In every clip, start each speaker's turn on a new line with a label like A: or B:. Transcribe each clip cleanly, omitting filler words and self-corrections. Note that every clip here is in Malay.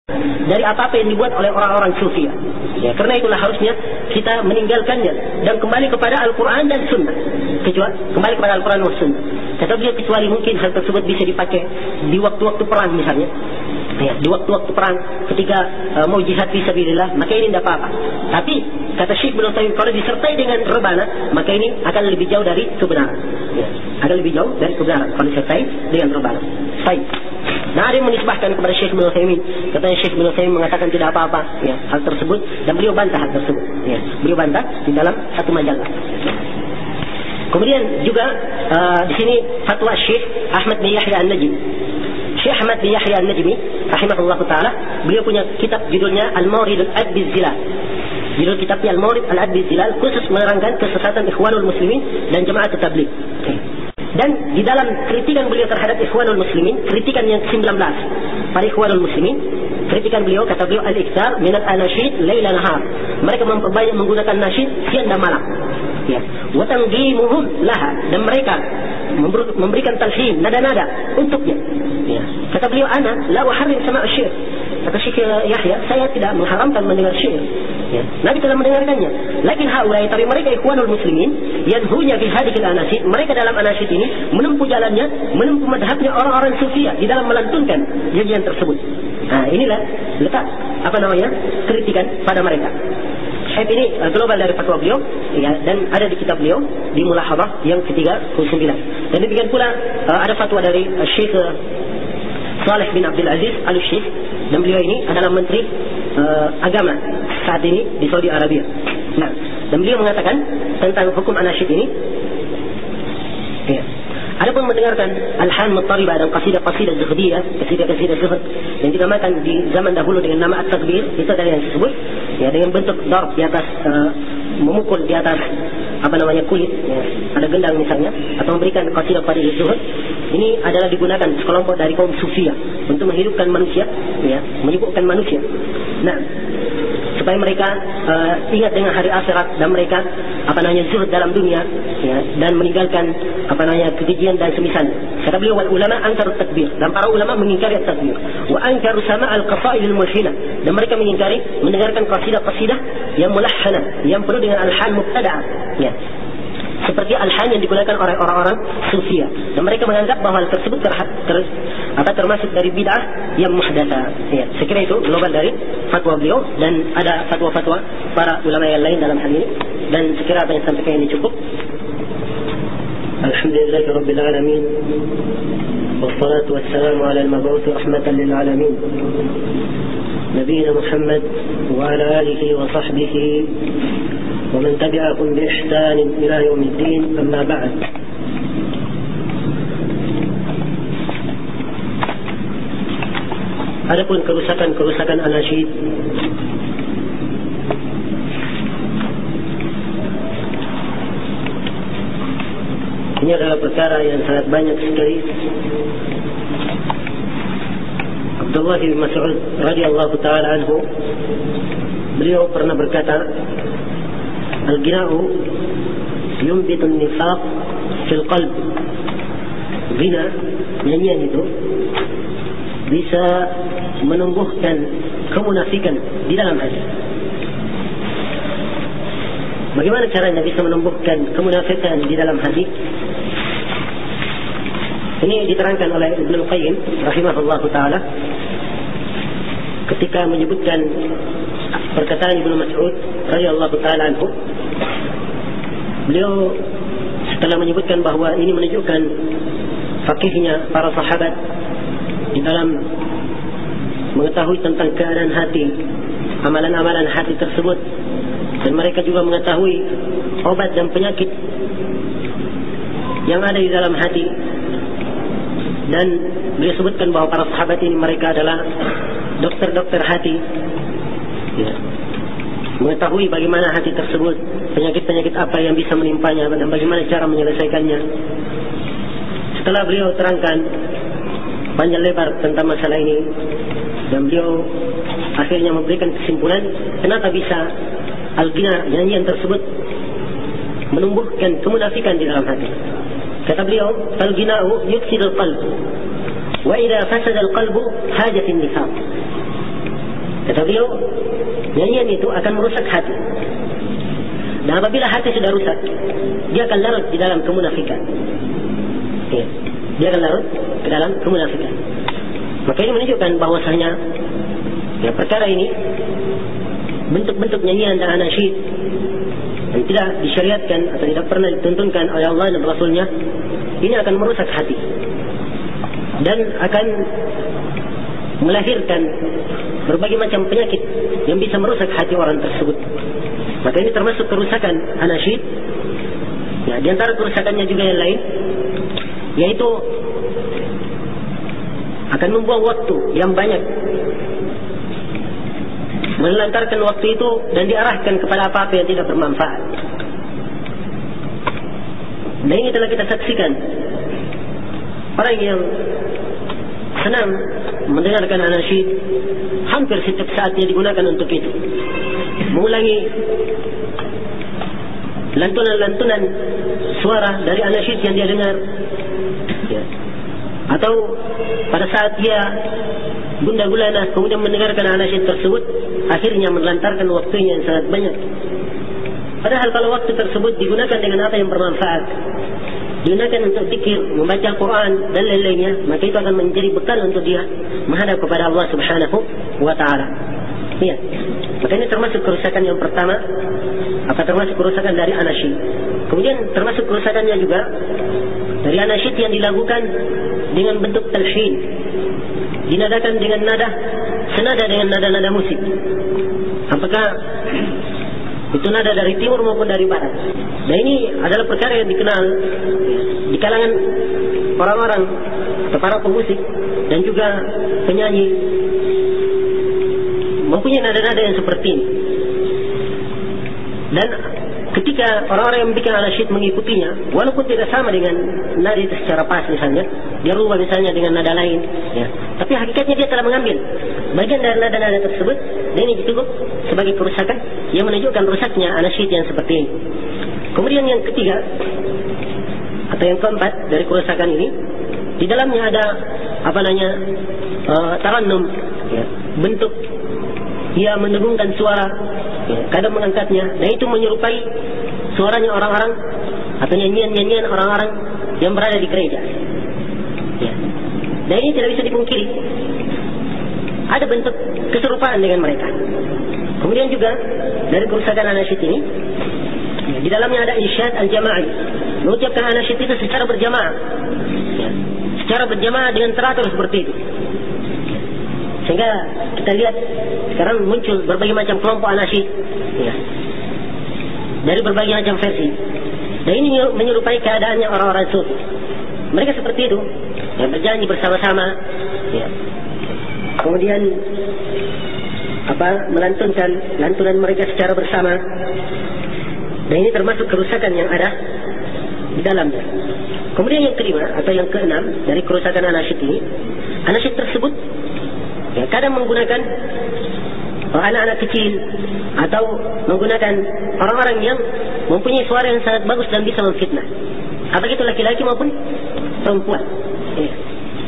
A: dari apa yang dibuat oleh orang-orang sufi. Ya, karena itulah harusnya kita meninggalkannya dan kembali kepada Al-Quran dan Sunnah. Kembali kepada Al-Quran dan Sunnah. Kata beliau, kecuali mungkin hal tersebut bisa dipakai di waktu-waktu perang misalnya. Ya, di waktu-waktu perang ketika mau jihad fisabilillah, maka ini tidak apa-apa. Tapi kata Syekh bin Utsaimin, kalau disertai dengan rebana, maka ini akan lebih jauh dari kebenaran. Ya, akan lebih jauh dari kebenaran kalau disertai dengan rebana. Baik. Nah, ada yang menisbahkan kepada Syekh bin Utsaimin. Katanya Syekh bin Utsaimin mengatakan tidak apa-apa, ya, hal tersebut, dan beliau bantah hal tersebut. Ya, beliau bantah di dalam satu majalah. Kemudian juga di sini fatwa Syekh Ahmad bin Yahya An-Najmi. Syekh Ahmad bin Yahya An-Najmi rahimahullah taala, beliau punya kitab judulnya Al-Mawrid Al-Adb Zilal. Judul kitabnya Al-Mawrid Al-Adb Zilal, khusus menerangkan kesesatan Ikhwanul Muslimin dan Jemaah Tabligh. Dan di dalam kritikan beliau terhadap Ikhwanul Muslimin, kritikan yang ke-19 pada Ikhwanul Muslimin, kritikan beliau, kata beliau, al-iktsar min al-anashid laila nahar. Mereka memperbanyak menggunakan nasyid siang dan malam. Ya, wa tanzimuhum laha, dan mereka memberikan talhin, nada-nada untuknya. Ya. Kata beliau, ana la uharrim sama' syair. Kata Syekh Yahya, saya tidak mengharamkan mendengar syair. Ya. Nabi telah mendengarkannya. Lakin haulai, tapi mereka Ikhwanul Muslimin yanhunya fi hadhil anasyid, mereka dalam anasyid ini menempuh jalannya, menempuh madhabnya orang-orang sufiyah di dalam melantunkan nyanyian tersebut. Nah, inilah letak kritikan pada mereka. Syekh ini global dari fatwa beliau, ya, dan ada di kitab beliau di Mulahadhah yang ke-39. Dan demikian pula ada fatwa dari Syekh Saleh bin Abdul Aziz Al-Syekh, dan beliau ini adalah menteri agama saat ini di Saudi Arabia. Nah, dan beliau mengatakan tentang hukum anasyid ini. Ya. Adapun mendengarkan alhan muttaribah dan qasidah-qasidah zuhdiyah, qasidah-qasidah zuhd yang dinamakan di zaman dahulu dengan nama at-takbir, itu ada yang disebut, ya, dengan bentuk darb di atas, memukul di atas kulit, ya, ada gendang misalnya, atau memberikan qasidah-qasidah zuhd. Ini adalah digunakan sekelompok dari kaum sufiyah untuk menghidupkan manusia, ya, menyibukkan manusia. Nah, supaya mereka ingat dengan hari akhirat, dan mereka zuhud dalam dunia, ya, dan meninggalkan kekejian dan semisalnya. Kata beliau, wal ulama angkaru takbir, dan para ulama mengingkari takbir, wa angkaru sama' al-qasaid al-mulhina, dan mereka mengingkari mendengarkan qasidah-qasidah yang mulahhana, yang penuh dengan alhan mubtada'ah, ya, seperti alhan yang digunakan oleh orang-orang sufiyah, dan mereka menganggap bahwa hal tersebut termasuk dari bid'ah yang muhdatsah. Ya, sekira itu global dari fatwa beliau, dan ada fatwa-fatwa para ulama yang lain dalam hal ini, dan sekira apa yang sampaikan ini cukup. Alhamdulillahirabbil alamin, wassalatu wassalamu ala al-mab'uts rahmatan lil alamin, nabiyina Muhammad wa ala alihi wa sahbihi wa man tabi'ahum bi ihsan ila yaumiddin, amma ba'd. Adapun kerusakan anasyid, ini adalah perkara yang sangat banyak sekali. Abdullah bin Mas'ud radhiyallahu ta'ala anhu, beliau pernah berkata, al-gina'u yumbitun nifaq fil qalb. Gina, nyanyian itu bisa menumbuhkan kemunafikan di dalam hati. Bagaimana caranya bisa menumbuhkan kemunafikan di dalam hati? Ini diterangkan oleh Ibnu Qayyim rahimahullah taala ketika menyebutkan perkataan Ibnu Mas'ud radhiyallahu taala anhu. Beliau setelah menyebutkan bahwa ini menunjukkan fakihnya para sahabat di dalam mengetahui tentang keadaan hati, amalan-amalan hati tersebut, dan mereka juga mengetahui obat dan penyakit yang ada di dalam hati. Dan beliau sebutkan bahwa para sahabat ini mereka adalah dokter-dokter hati, ya, mengetahui bagaimana hati tersebut, penyakit-penyakit apa yang bisa menimpanya, dan bagaimana cara menyelesaikannya. Setelah beliau terangkan panjang lebar tentang masalah ini, dan beliau akhirnya memberikan kesimpulan kenapa bisa al-ghina, nyanyian tersebut, menumbuhkan kemunafikan di dalam hati. Kata beliau, al-ghina'u yufsidul qalb, wa idza fasada al-qalbu hajatin nifaq. Kata beliau, nyanyian itu akan merusak hati. Dan apabila hati sudah rusak, dia akan larut di dalam kemunafikan. Ya, dia akan larut ke dalam kemunafikan. Maka ini menunjukkan bahwasanya ya, perkara ini bentuk-bentuk nyanyian dan anasyid yang tidak disyariatkan atau tidak pernah dituntunkan oleh Allah dan Rasulnya, ini akan merusak hati dan akan melahirkan berbagai macam penyakit yang bisa merusak hati orang tersebut. Maka ini termasuk kerusakan anasyid. Ya, di antara kerusakannya juga yang lain, yaitu akan membuang waktu yang banyak, melantarkan waktu itu dan diarahkan kepada apa-apa yang tidak bermanfaat. Dan ini telah kita saksikan orang yang senang mendengarkan anasyid, hampir setiap saatnya digunakan untuk itu, mengulangi lantunan-lantunan suara dari anasyid yang dia dengar, ya. Atau pada saat dia gundah gulana kemudian mendengarkan anasyid tersebut, akhirnya melantarkan waktunya yang sangat banyak. Padahal kalau waktu tersebut digunakan dengan apa yang bermanfaat, digunakan untuk zikir, membaca Al-Quran dan lain-lainnya, maka itu akan menjadi bekal untuk dia menghadap kepada Allah Subhanahu wa Ta'ala. Ya. Maka ini termasuk kerusakan yang pertama, termasuk kerusakan dari anasyid. Kemudian termasuk kerusakannya juga dari anasyid yang dilakukan dengan bentuk talhin, dinadakan dengan nada senada dengan nada-nada musik. Apakah itu nada dari timur maupun dari barat. Dan ini adalah perkara yang dikenal di kalangan orang-orang atau para pemusik dan juga penyanyi, mempunyai nada-nada yang seperti ini. Dan ketika orang-orang yang bikin anasyid mengikutinya, walaupun tidak sama dengan nada itu secara pas, misalnya dia rubah misalnya dengan nada lain, ya, tapi hakikatnya dia telah mengambil bagian dari nada-nada tersebut. Dan ini cukup sebagai kerusakan yang menunjukkan rusaknya anasyid yang seperti ini. Kemudian yang ketiga atau yang keempat dari kerusakan ini, di dalamnya ada tarannum, ya, bentuk dia mendengungkan suara, ya, kadang mengangkatnya, dan itu menyerupai suaranya orang-orang atau nyanyian-nyanyian orang-orang yang berada di gereja. Ya. Dan ini tidak bisa dipungkiri, ada bentuk keserupaan dengan mereka. Kemudian juga dari kerusakan anasyid ini, ya, di dalamnya ada insyad al-jama'i, mengucapkan anasyid itu secara berjamaah, ya, secara berjamaah dengan teratur seperti itu. Sehingga kita lihat sekarang muncul berbagai macam kelompok anasyid, ya, dari berbagai macam versi. Dan ini menyerupai keadaannya orang-orang sufi. Mereka seperti itu, ya, berjanji bersama-sama, ya. Kemudian melantunkan lantunan mereka secara bersama. Dan ini termasuk kerusakan yang ada di dalamnya. Kemudian yang kelima atau yang keenam dari kerusakan anasyid ini, anasyid tersebut, ya, kadang menggunakan anak-anak kecil atau menggunakan orang-orang yang mempunyai suara yang sangat bagus dan bisa memfitnah. Apakah itu laki-laki maupun perempuan, ya,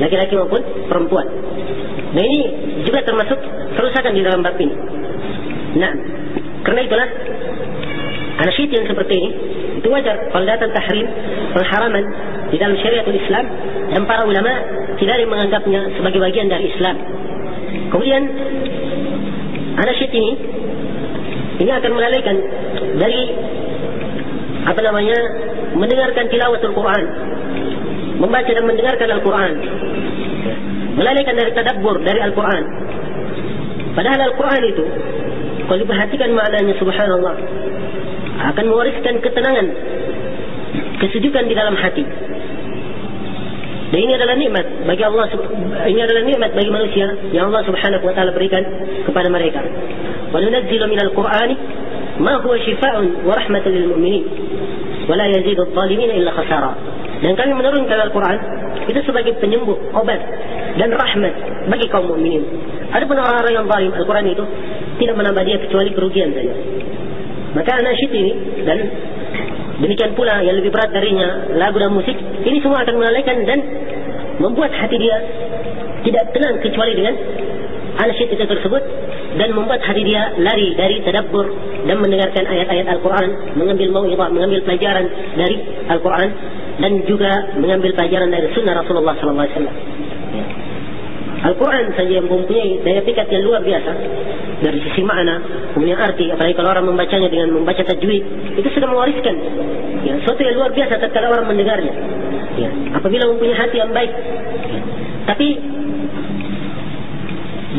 A: laki-laki maupun perempuan. Nah, ini juga termasuk kerusakan di dalam bab ini. Nah, karena itulah anasyid yang seperti ini itu wajar kalau datang tahrim, pengharaman di dalam syariatul Islam, dan para ulama tidak ada yang menganggapnya sebagai bagian dari Islam. Kemudian anasyid ini akan melalaikan dari mendengarkan tilawatul Quran, membaca dan mendengarkan Al-Quran, melalaikan dari tadabbur dari Al-Quran. Padahal Al-Quran itu kalau diperhatikan maknanya, subhanallah, akan mewariskan ketenangan, kesejukan di dalam hati. Dan ini adalah nikmat bagi Allah, ini adalah nikmat bagi manusia yang Allah Subhanahu wa taala berikan kepada mereka. Wa nunazzilu minal Qur'ani ma huwa shifaa'un wa rahmatun lil mu'minin wa la yazidu adh-dhalimin illa khasara. Dan kami menurunkan Al-Quran itu sebagai penyembuh, obat dan rahmat bagi kaum mukminin. Adapun orang-orang yang zalim, Al-Quran itu tidak menambah dia kecuali kerugian saja. Maka anasyid ini dan demikian pula yang lebih berat darinya, lagu dan musik, ini semua akan melalaikan dan membuat hati dia tidak tenang kecuali dengan anasyid itu tersebut, dan membuat hati dia lari dari tadabbur dan mendengarkan ayat-ayat Al-Quran, mengambil mau'izah, mengambil pelajaran dari Al-Quran, dan juga mengambil pelajaran dari sunnah Rasulullah SAW. Al-Quran saja yang mempunyai daya pikat yang luar biasa dari sisi makna, kemudian arti. Apalagi kalau orang membacanya dengan membaca tajwid, itu sudah mewariskan suatu yang luar biasa tatkala orang mendengarnya. Apabila mempunyai hati yang baik. Tapi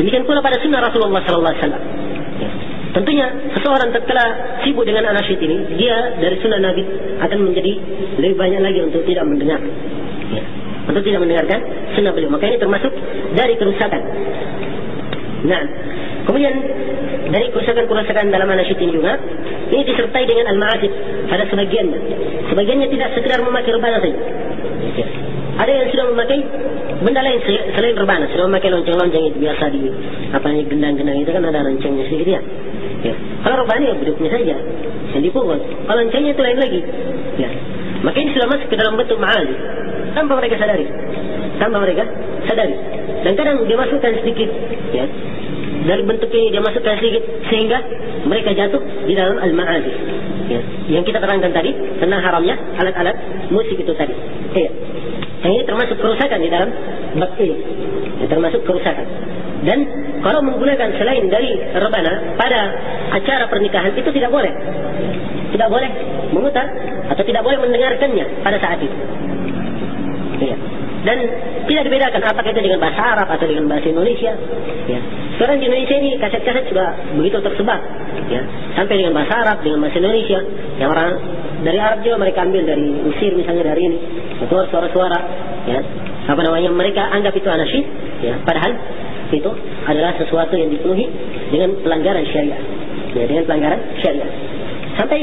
A: demikian pula pada sunnah Rasulullah SAW. Tentunya seseorang tatkala sibuk dengan anasyid ini, dia dari sunnah Nabi akan menjadi lebih banyak lagi untuk tidak mendengar, untuk tidak mendengarkan sunnah beliau. Maka ini termasuk dari kerusakan. Nah, kemudian dari kerusakan-kerusakan dalam anasyid ini juga, ini disertai dengan al-ma'azif pada sebagiannya. Sebagiannya tidak sekedar memakai rebana saja. Ada yang sudah memakai benda lain selain rebana, sudah memakai lonceng-lonceng itu biasa di gendang-gendang itu kan ada loncengnya sedikit ya. Kalau rebana ya bentuknya saja yang dipukul. Kalau loncengnya itu lain lagi. Maka ini sudah masuk ke dalam bentuk ma'azif tanpa mereka sadari. Dan kadang dia masukkan sedikit, dari bentuk ini dia masukkan sedikit sehingga mereka jatuh di dalam al-ma'azif. Yang kita terangkan tadi tentang haramnya alat-alat musik itu tadi. Yang ini termasuk kerusakan di dalam bab ini. Termasuk kerusakan. Dan kalau menggunakan selain dari rebana pada acara pernikahan itu tidak boleh. Tidak boleh memutar atau tidak boleh mendengarkannya pada saat itu. Dan tidak dibedakan apakah itu dengan bahasa Arab atau dengan bahasa Indonesia. Sekarang di Indonesia ini kaset-kaset sudah begitu tersebar, sampai dengan bahasa Arab, dengan bahasa Indonesia. Yang orang dari Arab juga mereka ambil dari Mesir misalnya, dari ini keluar suara-suara, mereka anggap itu anasyid, padahal itu adalah sesuatu yang dipenuhi dengan pelanggaran syariat, dengan pelanggaran syariat. Sampai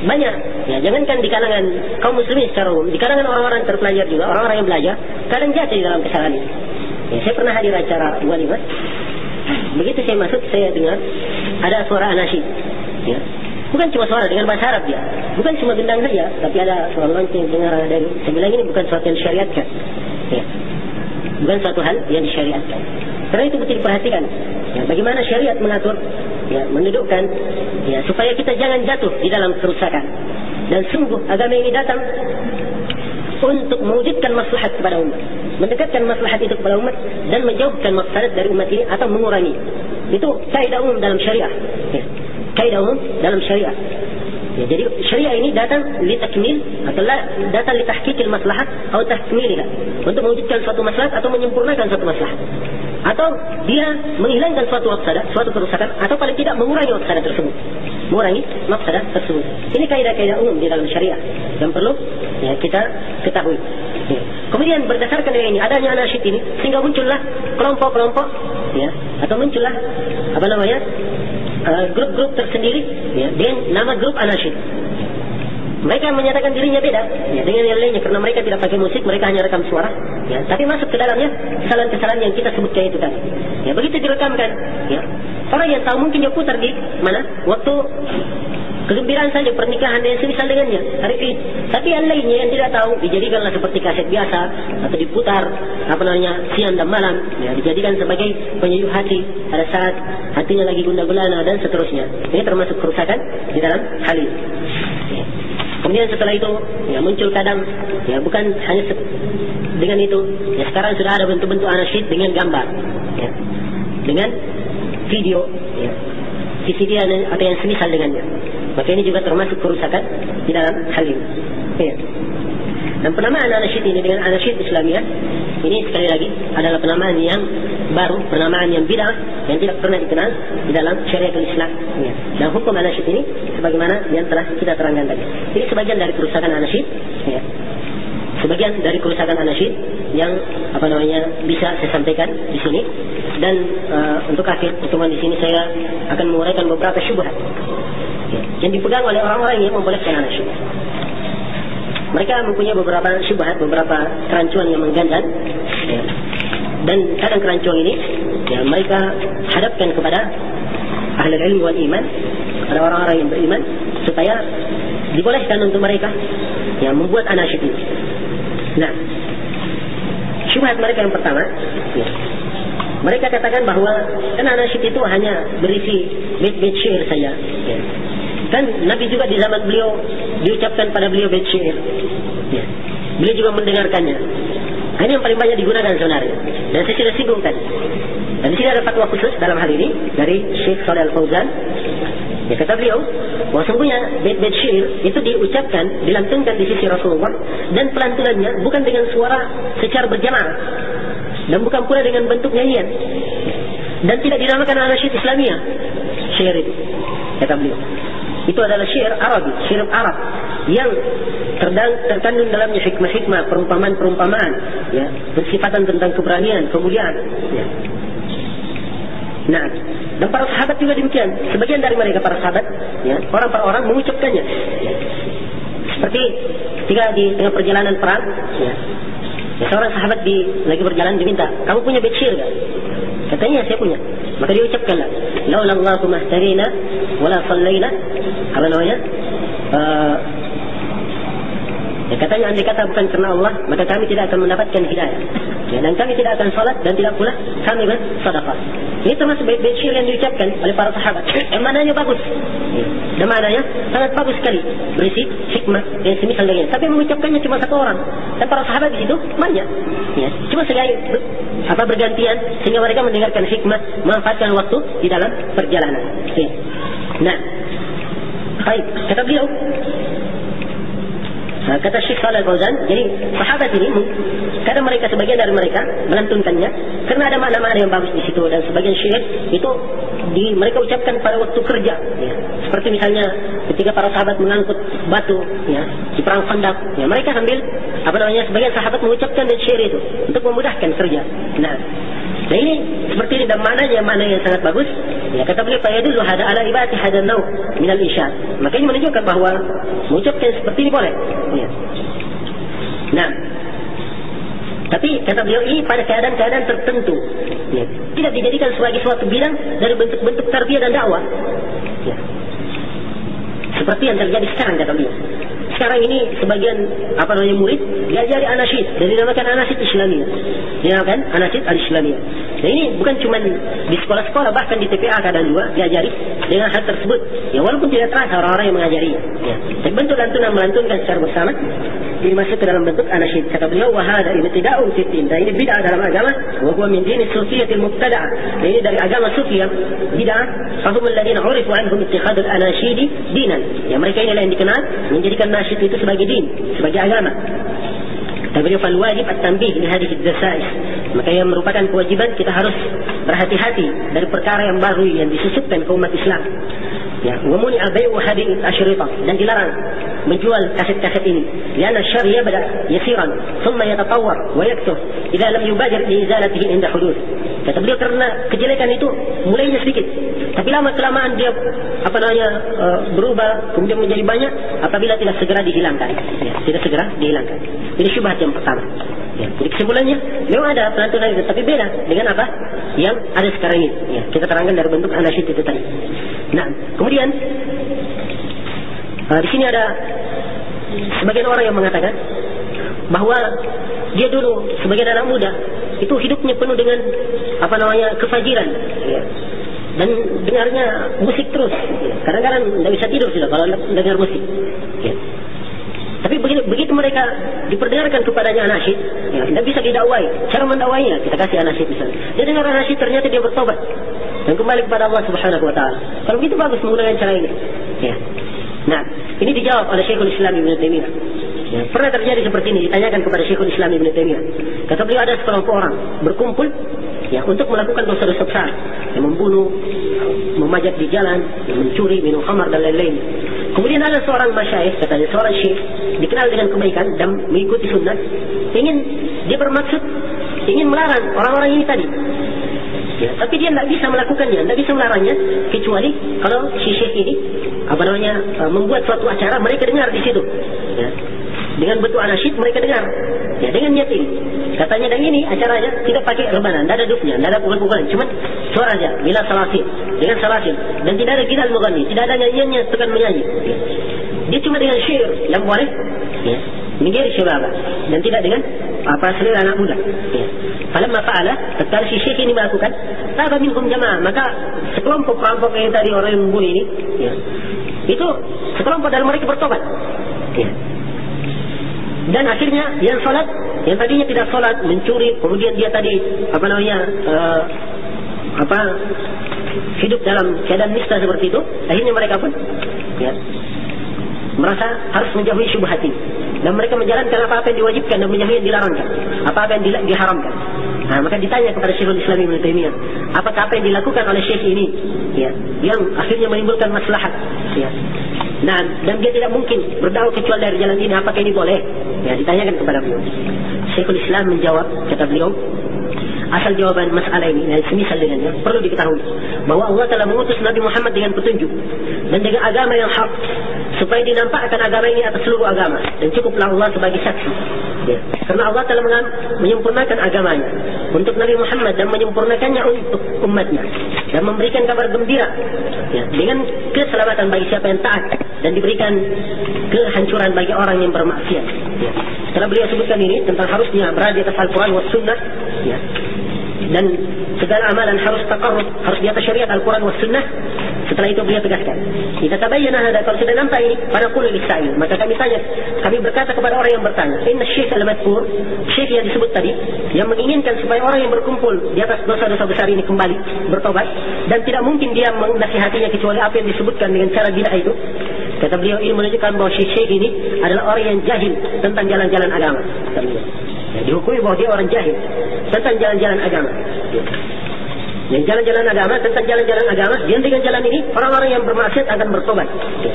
A: banyak, jangankan di kalangan kaum muslimin secara umum, di kalangan orang-orang terpelajar juga, orang-orang yang belajar, kadang jatuh di dalam kesalahan ini. Saya pernah hadir acara walimah. Begitu saya masuk, saya dengar ada suara anasyid. Bukan cuma suara dengan bahasa Arab dia, bukan cuma gendang saja, tapi ada suara lonceng dengar dari. Saya bilang ini bukan suatu yang disyariatkan. Bukan suatu hal yang disyariatkan. Karena itu betul diperhatikan. Bagaimana syariat mengatur, mendudukkan, supaya kita jangan jatuh di dalam kerusakan. Dan sungguh agama ini datang untuk mewujudkan maslahat kepada umat, mendekatkan maslahat itu kepada umat, dan menjauhkan maslahat dari umat ini atau mengurangi. Itu kaidah umum dalam syariah. Kaidah umum dalam syariah. Jadi syariah ini datang litakmil atau datang litahqiqil maslahat atau tahkmilha, untuk mewujudkan suatu maslahat atau menyempurnakan suatu maslahat, atau dia menghilangkan suatu mafsadah, suatu kerusakan, atau paling tidak mengurangi mafsadah tersebut. Mengurangi mafsadah tersebut. Ini kaidah-kaidah umum di dalam syariah yang perlu kita ketahui. Kemudian berdasarkan dengan ini, adanya anasyid ini, sehingga muncullah kelompok-kelompok, atau muncullah grup-grup tersendiri, dengan nama grup anasyid. Mereka menyatakan dirinya beda dengan yang lainnya, karena mereka tidak pakai musik, mereka hanya rekam suara, tapi masuk ke dalamnya kesalahan-kesalahan yang kita sebutkan itu tadi. Begitu direkamkan, orang yang tahu mungkin dia putar di mana waktu kegembiraan saja, pernikahan yang semisal dengannya, hari Id. Tapi yang lainnya yang tidak tahu dijadikanlah seperti kaset biasa, atau diputar siang dan malam, dijadikan sebagai penyayuh hati pada saat hatinya lagi gundah gulana dan seterusnya. Ini termasuk kerusakan di dalam hal ini. Kemudian setelah itu muncul kadang bukan hanya dengan itu, sekarang sudah ada bentuk-bentuk anasyid dengan gambar, dengan video, VCD atau yang semisal dengannya. Maka ini juga termasuk kerusakan di dalam hal ini. Dan penamaan anasyid ini dengan anasyid Islamiyah ini sekali lagi adalah penamaan yang baru, penamaan yang bid'ah, yang tidak pernah dikenal di dalam syariat Islam. Dan hukum anasyid ini sebagaimana yang telah kita terangkan tadi. Ini sebagian dari kerusakan anasyid, sebagian dari kerusakan anasyid yang bisa saya sampaikan di sini. Dan untuk akhir pertemuan di sini saya akan menguraikan beberapa syubhat yang dipegang oleh orang-orang yang membolehkan anasyid. Mereka mempunyai beberapa syubhat, beberapa kerancuan yang mengganjal, dan kadang kerancuan ini mereka hadapkan kepada ahli ilmu wal iman, kepada orang-orang yang beriman, supaya dibolehkan untuk mereka membuat anasyid ini. Nah, syubhat mereka yang pertama, Mereka katakan bahwa kan anasyid itu hanya berisi bait-bait syair saja. Ya. Kan Nabi juga di zaman beliau diucapkan pada beliau bait syair. Ya. Beliau juga mendengarkannya. Ini yang paling banyak digunakan sebenarnya. Dan saya sudah singgung tadi. Dan di sini ada fatwa khusus dalam hal ini dari Syekh Shalih Al-Fauzan. Ya, kata beliau, bahwa sungguhnya bait-bait syair itu diucapkan, dilantunkan di sisi Rasulullah, dan pelantunannya bukan dengan suara secara berjamaah, dan bukan pula dengan bentuk nyanyian, dan tidak dinamakan anasyid Islamiyah syair itu, kata beliau. Itu adalah syair Arabi, syair Arab yang terkandung dalamnya hikmah-hikmah, perumpamaan-perumpamaan, ya, bersifatan tentang keberanian, kemuliaan. Ya. Nah, dan para sahabat juga demikian. Sebagian dari mereka para sahabat, ya, orang mengucapkannya. Ya. Seperti ketika di tengah perjalanan perang, ya, seorang sahabat lagi berjalan diminta, kamu punya bait syair enggak? Katanya saya punya. Maka dia ucapkanlah, laulallahu mahtarina wala sallaina, apa namanya? Ya, katanya andai kata bukan karena Allah, maka kami tidak akan mendapatkan hidayah. Ya, dan kami tidak akan salat dan tidak pula kami bersedekah. Ini termasuk bait-bait syair yang diucapkan oleh para sahabat. Yang mananya bagus. Ya, dan mananya sangat bagus sekali, berisi hikmah dan semisal dengannya. Tapi mengucapkannya cuma satu orang. Dan para sahabat di situ banyak. Ya, cuma bergantian sehingga mereka mendengarkan hikmah, memanfaatkan waktu di dalam perjalanan. Ya. Nah, baik, kata beliau. Kata Syekh Shalih Al-Fauzan, jadi sahabat ini kadang mereka, sebagian dari mereka melantunkannya karena ada makna-makna yang bagus di situ, dan sebagian syair itu mereka ucapkan pada waktu kerja, ya. Seperti misalnya ketika para sahabat mengangkut batu, ya, di perang Khandaq, ya, mereka sambil sebagian sahabat mengucapkan syair itu untuk memudahkan kerja. Nah, ini seperti ini, dan maknanya makna yang sangat bagus. Ya, kata beliau, fayadullu hada ala ibati hada naw min al-insyad. Makanya menunjukkan bahwa mengucapkan seperti ini boleh. Ya. Nah, tapi kata beliau ini pada keadaan-keadaan tertentu, ya, tidak dijadikan sebagai suatu bidang dari bentuk-bentuk tarbiyah dan dakwah. Ya. Seperti yang terjadi sekarang, kata beliau. Sekarang ini sebagian murid diajari anasyid dan dinamakan anasyid Islamiyah. Dinamakan anasyid al-Islamiyah. Nah, ini bukan cuma di sekolah-sekolah, bahkan di TPA kadang juga diajari dengan hal tersebut. Ya, walaupun tidak terasa orang-orang yang mengajarinya. Ya. Tapi bentuk lantunan melantunkan secara bersama ini masuk ke dalam bentuk anasyid. Kata beliau, wa hadha ibtida'un fi din. Dan ini bid'ah dalam agama, wa huwa min din as-sufiyyatil mubtada'ah. Dan ini dari agama sufi yang bid'ah. Fahum alladziina 'urifu 'anhum ittikhadul anasyid dinan. Ya, mereka inilah yang dikenal menjadikan nasyid itu sebagai din, sebagai agama. Tapi fal wajib at-tanbih li hadhihi ad-dasa'is. Maka yang merupakan kewajiban kita harus berhati-hati dari perkara yang baru yang disusupkan ke umat Islam. Ya, wa muni'a bai'u hadhihi al-ashrita, dan dilarang menjual kaset-kaset ini. Karena syarr yabda yasiran, thumma yatatawwar wa yakthur idza lam yubadir li izalatihi inda huduth. Kata beliau, karena kejelekan itu mulainya sedikit, tapi lama-kelamaan dia berubah kemudian menjadi banyak apabila tidak segera dihilangkan. Ya, tidak segera dihilangkan. Ini syubhat yang pertama. Ya, jadi kesimpulannya memang ada pelantunan itu, tapi beda dengan apa yang ada sekarang ini. Ya, kita terangkan dari bentuk anasyid itu tadi. Nah, kemudian di sini ada sebagian orang yang mengatakan bahwa dia dulu sebagai anak muda itu hidupnya penuh dengan kefajiran, ya, dan dengarnya musik terus. Ya. Kadang-kadang tidak bisa tidur sudah kalau dengar musik. Ya. Tapi begitu mereka diperdengarkan kepadanya anasyid, ya, tidak bisa didakwai. Cara mendakwainya kita kasih anasyid misalnya. Dia dengar anasyid, ternyata dia bertobat dan kembali kepada Allah Subhanahu Wa Taala. Kalau begitu bagus menggunakan cara ini. Ya. Nah, ini dijawab oleh Syekhul Islam Ibnu Taimiyah. Ya, pernah terjadi seperti ini, ditanyakan kepada Syekhul Islam Ibnu Taimiyah. Kata beliau, ada sekelompok orang berkumpul, ya, untuk melakukan dosa-dosa besar, yang membunuh, memajak di jalan, yang mencuri, minum khamar dan lain-lain. Kemudian ada seorang masyayikh, katanya seorang syekh dikenal dengan kebaikan dan mengikuti sunnah, dia bermaksud ingin melarang orang-orang ini tadi. Ya, tapi dia tidak bisa melakukannya, tidak bisa melarangnya kecuali kalau si syekh ini membuat suatu acara, mereka dengar di situ. Ya. Dengan bentuk anasyid mereka dengar. Ya, dengan niat ini. Katanya, dan ini acaranya tidak pakai rebanan, tidak ada dufnya, tidak ada pukul-pukulan, cuma suara saja, bila salasil, dengan salasil, dan tidak ada gilal mughanni, tidak ada nyanyiannya, tekan menyanyi. Ya. Dia cuma dengan syair yang boleh, ya, menjadi syabab, dan tidak dengan selera anak muda. Ya. falamma fa'ala, tatkala si syekh ini melakukan, taba minhum jamaah, maka sekelompok perampok yang tadi orang yang membunuh ini, ya, itu sekelompok dari mereka bertobat. Ya. Dan akhirnya yang salat, yang tadinya tidak salat, mencuri, kemudian dia tadi hidup dalam keadaan nista seperti itu, akhirnya mereka pun ya, merasa harus menjauhi syubhat ini, dan mereka menjalankan apa-apa yang diwajibkan dan menjauhi yang dilarangkan, apa-apa yang diharamkan. Nah, maka ditanya kepada Syekhul Islam Ibnu Taimiyah, apakah apa yang dilakukan oleh syekh ini, ya, yang akhirnya menimbulkan maslahat, ya. Nah, dan dia tidak mungkin berdakwah kecuali dari jalan ini, apakah ini boleh? Ya, ditanyakan kepada beliau. Syekhul Islam menjawab, kata beliau, asal jawaban masalah ini dan semisal dengannya perlu diketahui bahwa Allah telah mengutus Nabi Muhammad dengan petunjuk dan dengan agama yang hak, supaya dinampakkan agama ini atas seluruh agama, dan cukuplah Allah sebagai saksi. Ya. Karena Allah telah menyempurnakan agamanya untuk Nabi Muhammad dan menyempurnakannya untuk umatnya, dan memberikan kabar gembira, ya, dengan keselamatan bagi siapa yang taat, dan diberikan kehancuran bagi orang yang bermaksiat. Ya. Setelah beliau sebutkan ini tentang harusnya berada di atas Al-Quran wa Sunnah, ya, dan segala amalan harus taqarrub, harus di atas syariat Al-Quran wa Sunnah. Setelah itu beliau tegaskan, jika tabayyana hada, kalau sudah nampak ini, pada qul lis-sa'il, maka kami berkata kepada orang yang bertanya, inna syekh al-madhkur, syekh yang disebut tadi, yang menginginkan supaya orang yang berkumpul di atas dosa-dosa besar ini kembali bertobat, dan tidak mungkin dia menasihatinya kecuali apa yang disebutkan dengan cara bid'ah itu. Kata beliau, ini menunjukkan bahwa syekh ini adalah orang yang jahil tentang jalan-jalan agama. Ya, dihukumi bahwa dia orang jahil tentang jalan-jalan agama. Ya. Yang jalan-jalan agama, tentang jalan-jalan agama, dan dengan jalan ini orang-orang yang bermaksiat akan bertobat. Ya.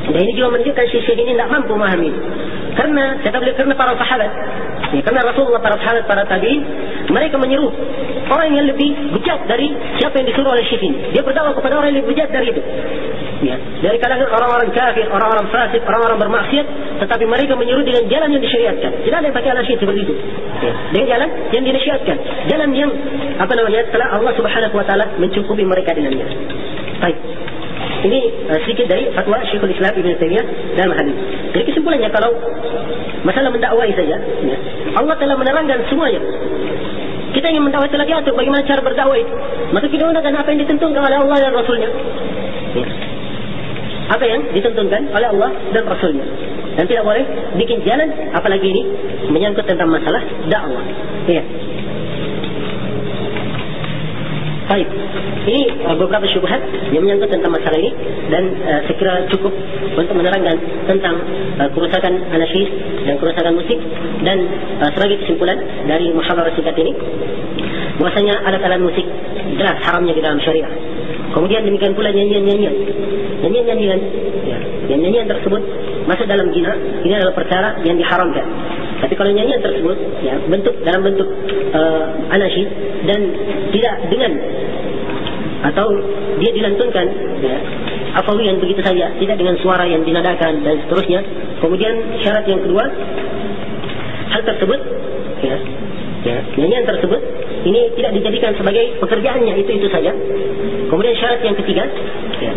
A: Dan ini juga menunjukkan syekh ini tidak mampu memahami. Karena kata beliau, karena para sahabat, ya, karena Rasulullah, para sahabat, para tabi'in, mereka menyeru orang yang lebih bejat dari siapa yang disuruh oleh syekh ini. Dia berdakwah kepada orang yang lebih bejat dari itu. Ya, dari kalangan orang-orang kafir, orang-orang fasik, orang-orang bermaksiat, tetapi mereka menyeru dengan jalan yang disyariatkan. Tidak ada yang pakai alasan seperti itu. Ya, dengan jalan yang disyariatkan, jalan yang telah Allah Subhanahu wa taala mencukupi mereka dengannya. Baik. Ini sedikit dari fatwa Syekhul Islam Ibnu Taimiyah dalam hal ini. Jadi kesimpulannya, kalau masalah mendakwai saja, ya, Allah telah menerangkan semuanya. Kita ingin mendakwai, telah diatur bagaimana cara berdakwah itu. Maka kita gunakan apa yang ditentukan oleh Allah dan Rasulnya. Ya. Apa yang ditentukan oleh Allah dan Rasulnya. Dan tidak boleh bikin jalan, apalagi ini menyangkut tentang masalah dakwah. Ya. Baik, ini beberapa syubhat yang menyangkut tentang masalah ini, dan saya kira cukup untuk menerangkan tentang kerusakan anasyid dan kerusakan musik. Dan sebagai kesimpulan dari muhadarah singkat ini, bahwasanya alat-alat musik jelas haramnya di dalam syariah. Kemudian demikian pula nyanyian-nyanyian, ya, yang nyanyian tersebut masuk dalam zina, ini adalah perkara yang diharamkan. Tapi kalau nyanyian tersebut, ya, dalam bentuk anasyid, dan tidak dengan, atau dia dilantunkan, ya, afawiyan begitu saja, tidak dengan suara yang dinadakan dan seterusnya. Kemudian syarat yang kedua, hal tersebut, ya, nyanyian tersebut ini tidak dijadikan sebagai pekerjaannya itu saja. Kemudian syarat yang ketiga, ya,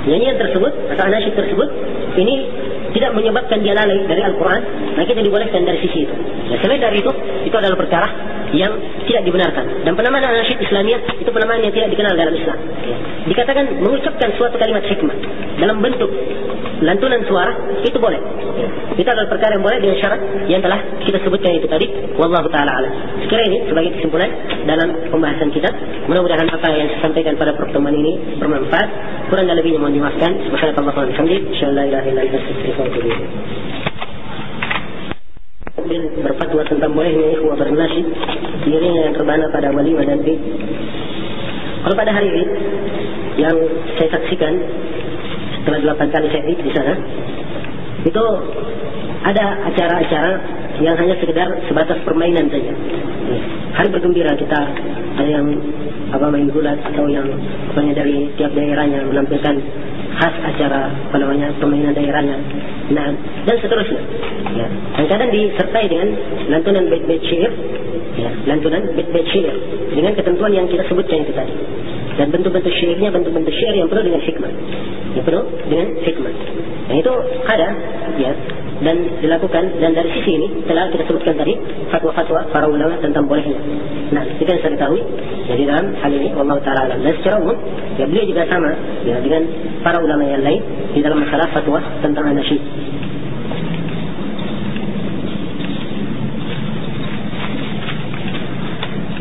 A: nyanyian tersebut atau anasyid tersebut ini tidak menyebabkan dia lalai dari Al-Quran, maka kita dibolehkan dari sisi itu. Ya, selain dari itu adalah perkara yang tidak dibenarkan. Dan penamaan anasyid Islamiyah itu penamaan yang tidak dikenal dalam Islam. Ya. Dikatakan mengucapkan suatu kalimat hikmah dalam bentuk lantunan suara, itu boleh. Ya. Itu adalah perkara yang boleh dengan syarat yang telah kita sebutkan itu tadi. Wallahu ta'ala alam. Sekiranya ini sebagai kesimpulan dalam pembahasan kita. Mudah-mudahan apa yang saya sampaikan pada pertemuan ini bermanfaat. Kurang dan lebihnya mohon dimaafkan. Subhanallah wa bihamdihi, asyhadu an la ilaha illa anta, astaghfiruka wa atubu ilaik. Berfatwa tentang bolehnya ikhwah bernasyid dirinya yang terbana pada walimah dan bid. Kalau pada hari ini yang saya saksikan setelah 8 kali saya di sana, itu ada acara-acara yang hanya sekedar sebatas permainan saja. Hari bergembira kita, ada yang main gulat, atau yang dari tiap daerahnya menampilkan khas acara permainan daerahnya, nah, dan seterusnya. Ya. Dan kadang disertai dengan lantunan bait-bait syair, ya, lantunan bait-bait syair dengan ketentuan yang kita sebutkan itu tadi. Dan bentuk-bentuk syairnya bentuk-bentuk syair yang penuh dengan hikmah, yang penuh dengan hikmah. Dan itu kadang, ya, dan dilakukan. Dan dari sisi ini telah kita sebutkan tadi fatwa-fatwa para ulama tentang bolehnya. Nah, itu yang saya ketahui. Jadi dalam hal ini Allah Ta'ala alam. Dan secara umum ya beliau juga sama ya dengan para ulama yang lain di dalam masalah fatwa tentang anasyid.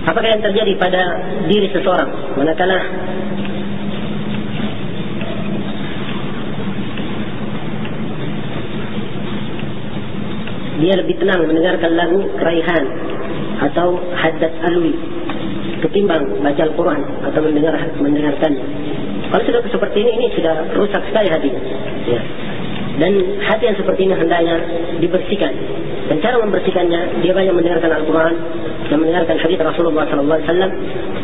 A: Apakah yang terjadi pada diri seseorang manakala dia lebih tenang mendengarkan lagu keraihan atau haddats alwi ketimbang baca Al-Quran atau mendengarkannya? Kalau sudah seperti ini sudah rusak sekali hatinya ya. Dan hati yang seperti ini hendaknya dibersihkan. Dan cara membersihkannya, dia banyak mendengarkan Al-Quran dan mendengarkan hadis Rasulullah SAW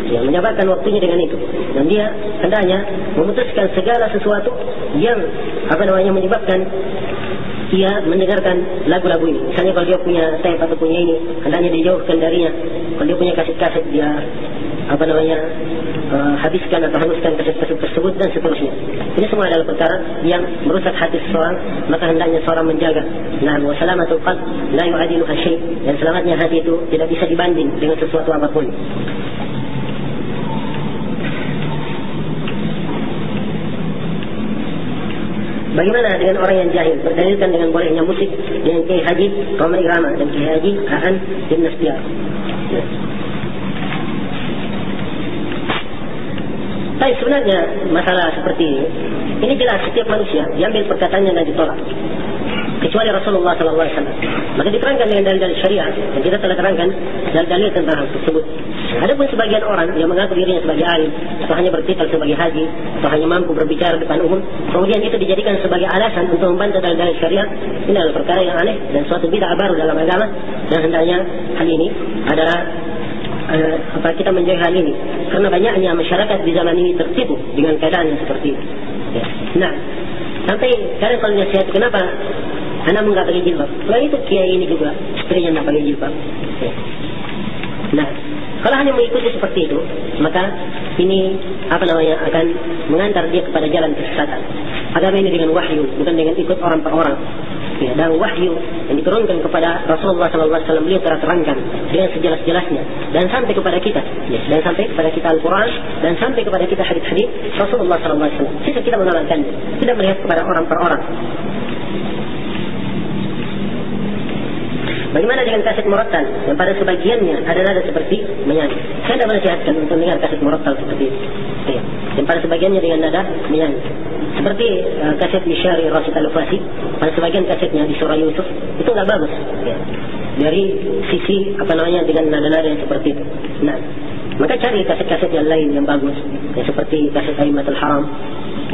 A: yang menyabarkan waktunya dengan itu. Dan dia hendaknya memutuskan segala sesuatu yang menyebabkan ia mendengarkan lagu-lagu ini. Misalnya kalau dia punya tape atau punya ini, hendaknya dijauhkan darinya. Kalau dia punya kaset-kaset, dia habiskan atau hanguskan kaset-kaset tersebut dan seterusnya. Ini semua adalah perkara yang merusak hati seseorang, maka hendaknya seorang menjaga. Nah, wa salamatul qalb la yu'adiluha syai'. Dan selamatnya hati itu tidak bisa dibanding dengan sesuatu apapun. Bagaimana dengan orang yang jahil? Berdalilkan dengan bolehnya musik dengan Kiai Haji Roma Irama dan Kiai Haji Aan bin Nastiar. Tapi sebenarnya masalah seperti ini jelas setiap manusia diambil perkataannya dan ditolak, kecuali Rasulullah SAW. Maka diterangkan dengan dalil-dalil syariat dan kita telah terangkan dalil-dalil tentang hal tersebut. Adapun sebagian orang yang mengaku dirinya sebagai alim atau hanya bertitel sebagai haji atau hanya mampu berbicara depan umum, kemudian itu dijadikan sebagai alasan untuk membantah dalil-dalil syariat, ini adalah perkara yang aneh dan suatu bid'ah baru dalam agama. Dan hendaknya hal ini adalah kita menjaga hal ini, karena banyaknya masyarakat di zaman ini tertipu dengan keadaan yang seperti itu ya. Nah, sampai kadang kalau nasihat, kenapa anak enggak pakai jilbab? Kalau itu kiai ini juga istrinya enggak pakai jilbab ya. Nah, kalau hanya mengikuti seperti itu, maka ini akan mengantar dia kepada jalan kesesatan. Agama ini dengan wahyu, bukan dengan ikut orang per orang. Ya, dan wahyu yang diturunkan kepada Rasulullah SAW beliau telah terangkan dengan sejelas-jelasnya dan sampai kepada kita ya, dan sampai kepada kita Al-Quran dan sampai kepada kita hadis-hadis Rasulullah SAW. Sisa kita mengamalkannya, tidak melihat kepada orang per orang. Bagaimana dengan kaset murattal yang pada sebagiannya ada nada seperti menyanyi? Saya tidak menasihatkan untuk dengar kaset murattal seperti itu ya, yang pada sebagiannya dengan nada menyanyi. Seperti kaset Mishari Rasid Al-Fasi, pada sebagian kasetnya di surah Yusuf itu nggak bagus ya. Dari sisi dengan nada-nada yang seperti itu. Nah, maka cari kaset-kaset yang lain yang bagus ya, seperti kaset Aimatul Haram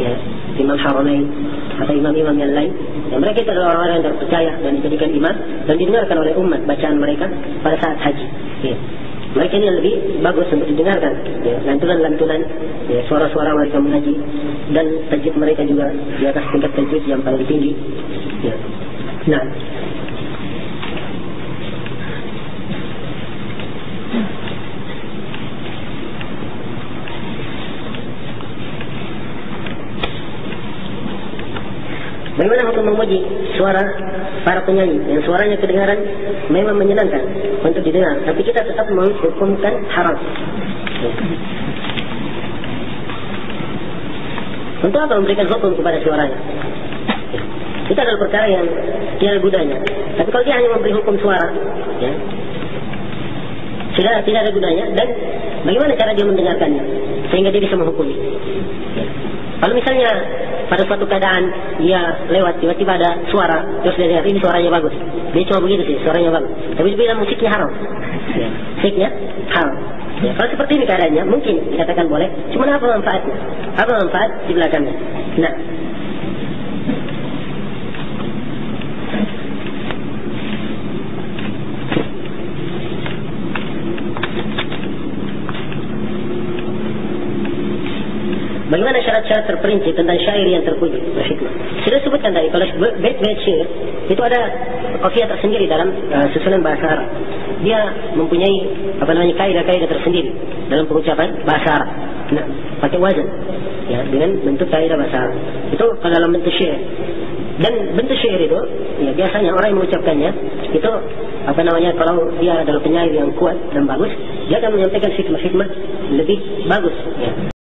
A: ya, Imam Haramain atau imam-imam yang lain ya. Mereka itu adalah orang-orang yang terpercaya dan dijadikan imam dan didengarkan oleh umat bacaan mereka pada saat haji ya. Mereka ini lebih bagus untuk didengarkan ya, lantunan-lantunan ya, suara-suara mereka mengaji dan tajwid mereka juga di atas tingkat tajwid yang paling tinggi ya. Nah, bagaimana hukum memuji suara para penyanyi yang suaranya kedengaran memang menyenangkan untuk didengar, tapi kita tetap menghukumkan haram ya. Untuk apa memberikan hukum kepada suaranya ya. Itu adalah perkara yang tiada gunanya. Tapi kalau dia hanya memberi hukum suara ya, sudah tidak ada gunanya. Dan bagaimana cara dia mendengarkannya sehingga dia bisa menghukumi ya. Kalau misalnya pada suatu keadaan dia lewat tiba-tiba ada suara, terus dia lihat ini suaranya bagus, dia cuma begitu sih, suaranya bagus, tapi dia bilang musiknya haram ya. Musiknya haram ya. Kalau seperti ini keadaannya mungkin dikatakan boleh, cuma apa manfaatnya? Apa manfaat di belakangnya? Nah, bagaimana syarat-syarat terperinci tentang syair yang terpuji berhikmah? Sudah sebutkan tadi, kalau bait-bait syair itu ada kafiah tersendiri dalam susunan bahasa Arab. Dia mempunyai kaidah-kaidah tersendiri dalam pengucapan bahasa Arab. Nah, pakai wazan ya, dengan bentuk kaidah bahasa Arab. Itu kalau dalam bentuk syair. Dan bentuk syair itu, ya biasanya orang yang mengucapkannya itu kalau dia adalah penyair yang kuat dan bagus, dia akan menyampaikan hikmah-hikmah lebih bagus. Ya.